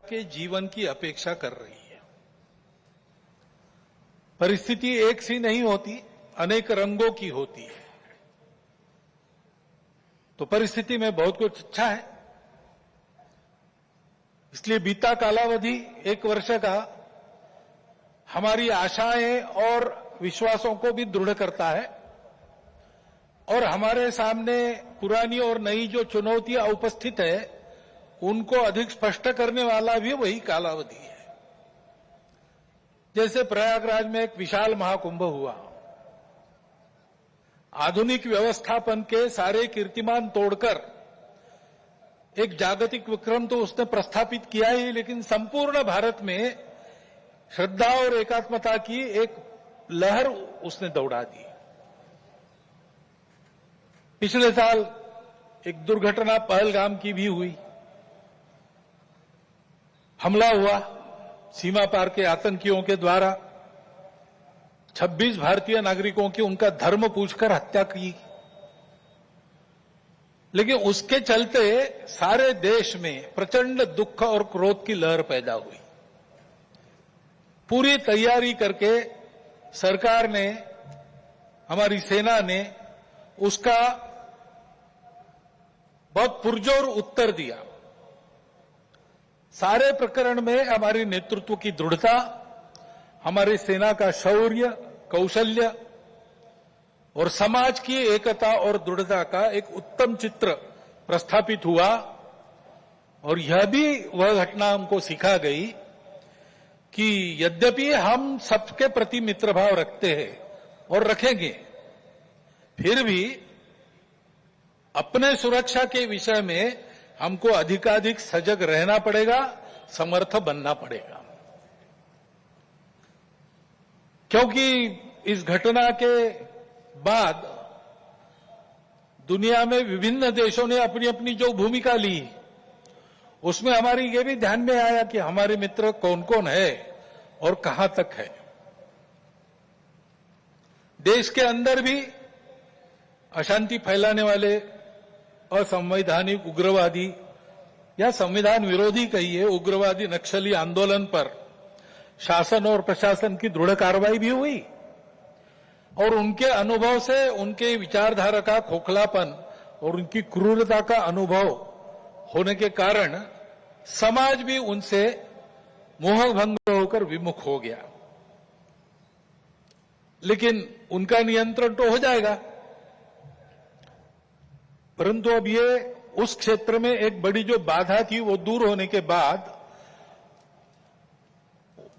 के जीवन की अपेक्षा कर रही है। परिस्थिति एक सी नहीं होती, अनेक रंगों की होती है। तो परिस्थिति में बहुत कुछ अच्छा है, इसलिए बीता कालावधि 1 वर्ष का हमारी आशाएं और विश्वासों को भी दृढ़ करता है और हमारे सामने पुरानी और नई जो चुनौतियां उपस्थित है उनको अधिक स्पष्ट करने वाला भी वही कालावधि है। जैसे प्रयागराज में एक विशाल महाकुंभ हुआ, आधुनिक व्यवस्थापन के सारे कीर्तिमान तोड़कर एक जागतिक विक्रम तो उसने प्रस्थापित किया ही, लेकिन संपूर्ण भारत में श्रद्धा और एकात्मता की एक लहर उसने दौड़ा दी। पिछले साल एक दुर्घटना पहलगाम की भी हुई, हमला हुआ सीमा पार के आतंकियों के द्वारा, 26 भारतीय नागरिकों की उनका धर्म पूछकर हत्या की। लेकिन उसके चलते सारे देश में प्रचंड दुख और क्रोध की लहर पैदा हुई। पूरी तैयारी करके सरकार ने, हमारी सेना ने उसका बहुत पुरजोर उत्तर दिया। सारे प्रकरण में हमारी नेतृत्व की दृढ़ता, हमारी सेना का शौर्य, कौशल्य और समाज की एकता और दृढ़ता का एक उत्तम चित्र प्रस्थापित हुआ। और यह भी वह घटना हमको सिखा गई कि यद्यपि हम सबके प्रति मित्रभाव रखते हैं और रखेंगे, फिर भी अपने सुरक्षा के विषय में हमको अधिकाधिक सजग रहना पड़ेगा, समर्थ बनना पड़ेगा। क्योंकि इस घटना के बाद दुनिया में विभिन्न देशों ने अपनी अपनी जो भूमिका ली, उसमें हमारी ये भी ध्यान में आया कि हमारे मित्र कौन कौन है और कहां तक है। देश के अंदर भी अशांति फैलाने वाले असंवैधानिक उग्रवादी या संविधान विरोधी कहिए उग्रवादी नक्सली आंदोलन पर शासन और प्रशासन की दृढ़ कार्रवाई भी हुई और उनके अनुभव से उनके विचारधारा का खोखलापन और उनकी क्रूरता का अनुभव होने के कारण समाज भी उनसे मोहभंग होकर विमुख हो गया। लेकिन उनका नियंत्रण तो हो जाएगा, परंतु अब ये उस क्षेत्र में एक बड़ी जो बाधा थी वो दूर होने के बाद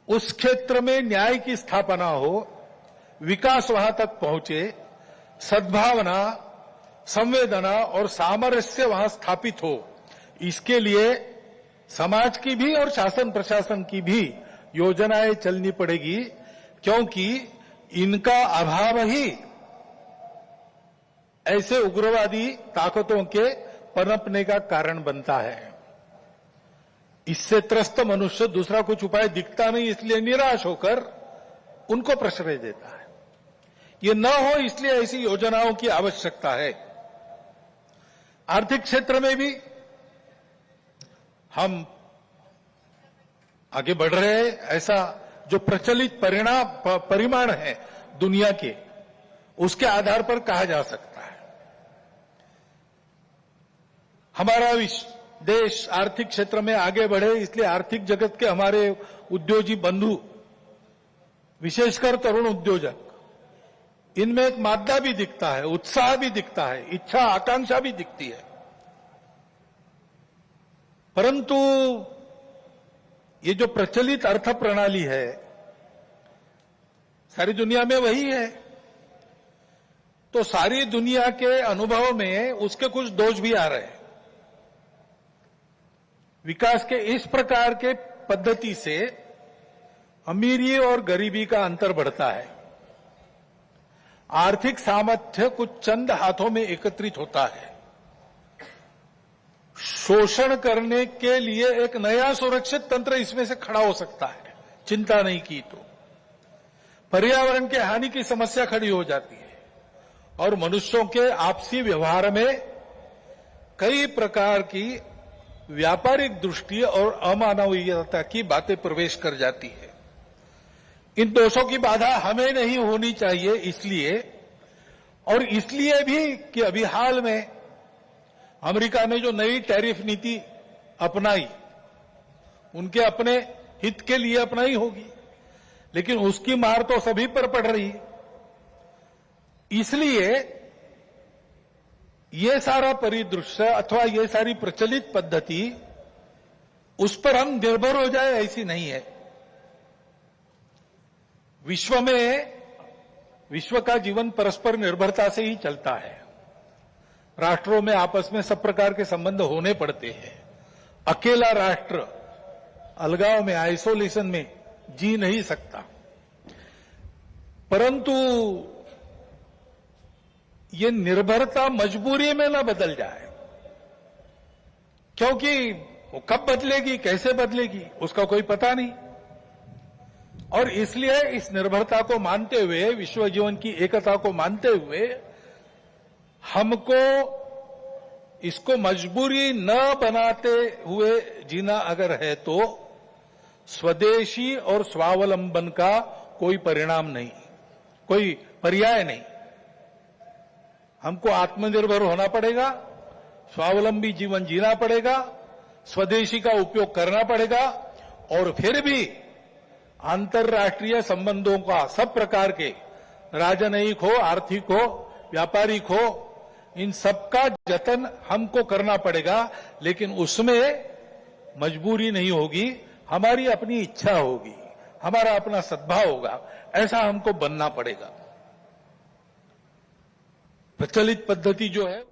उस क्षेत्र में न्याय की स्थापना हो, विकास वहां तक पहुंचे, सद्भावना, संवेदना और सामरस्य वहां स्थापित हो, इसके लिए समाज की भी और शासन प्रशासन की भी योजनाएं चलनी पड़ेगी। क्योंकि इनका अभाव ही ऐसे उग्रवादी ताकतों के पनपने का कारण बनता है। इससे त्रस्त मनुष्य दूसरा कुछ उपाय दिखता नहीं, इसलिए निराश होकर उनको प्रश्रय देता है। ये न हो इसलिए ऐसी योजनाओं की आवश्यकता है। आर्थिक क्षेत्र में भी हम आगे बढ़ रहे हैं। ऐसा जो प्रचलित परिमाण है दुनिया के, उसके आधार पर कहा जा सकता है हमारा देश आर्थिक क्षेत्र में आगे बढ़े, इसलिए आर्थिक जगत के हमारे उद्योगी बंधु, विशेषकर तरुण उद्योजक, इनमें एक मादा भी दिखता है, उत्साह भी दिखता है, इच्छा आकांक्षा भी दिखती है। परंतु ये जो प्रचलित अर्थ प्रणाली है सारी दुनिया में वही है, तो सारी दुनिया के अनुभव में उसके कुछ दोष भी आ रहे हैं। विकास के इस प्रकार के पद्धति से अमीरी और गरीबी का अंतर बढ़ता है। आर्थिक सामर्थ्य कुछ चंद हाथों में एकत्रित होता है। शोषण करने के लिए एक नया सुरक्षित तंत्र इसमें से खड़ा हो सकता है, चिंता नहीं की तो। पर्यावरण के हानि की समस्या खड़ी हो जाती है और मनुष्यों के आपसी व्यवहार में कई प्रकार की व्यापारिक दृष्टि और अमानवीयता की बातें प्रवेश कर जाती है। इन दोषों की बाधा हमें नहीं होनी चाहिए, इसलिए और इसलिए भी कि अभी हाल में अमेरिका ने जो नई टैरिफ नीति अपनाई, उनके अपने हित के लिए अपनाई होगी, लेकिन उसकी मार तो सभी पर पड़ रही है। इसलिए ये सारा परिदृश्य अथवा ये सारी प्रचलित पद्धति उस पर हम निर्भर हो जाए ऐसी नहीं है। विश्व का जीवन परस्पर निर्भरता से ही चलता है। राष्ट्रों में आपस में सब प्रकार के संबंध होने पड़ते हैं। अकेला राष्ट्र अलगाव में, आइसोलेशन में जी नहीं सकता। परंतु ये निर्भरता मजबूरी में न बदल जाए, क्योंकि वो कब बदलेगी, कैसे बदलेगी, उसका कोई पता नहीं। और इसलिए इस निर्भरता को मानते हुए, विश्व जीवन की एकता को मानते हुए, हमको इसको मजबूरी न बनाते हुए जीना अगर है तो स्वदेशी और स्वावलंबन का कोई परिणाम नहीं, कोई पर्याय नहीं। हमको आत्मनिर्भर होना पड़ेगा, स्वावलंबी जीवन जीना पड़ेगा, स्वदेशी का उपयोग करना पड़ेगा, और फिर भी अंतर्राष्ट्रीय संबंधों का सब प्रकार के, राजनयिक हो, आर्थिक हो, व्यापारिक हो, इन सबका जतन हमको करना पड़ेगा। लेकिन उसमें मजबूरी नहीं होगी, हमारी अपनी इच्छा होगी, हमारा अपना सद्भाव होगा, ऐसा हमको बनना पड़ेगा। प्रचलित पद्धति जो है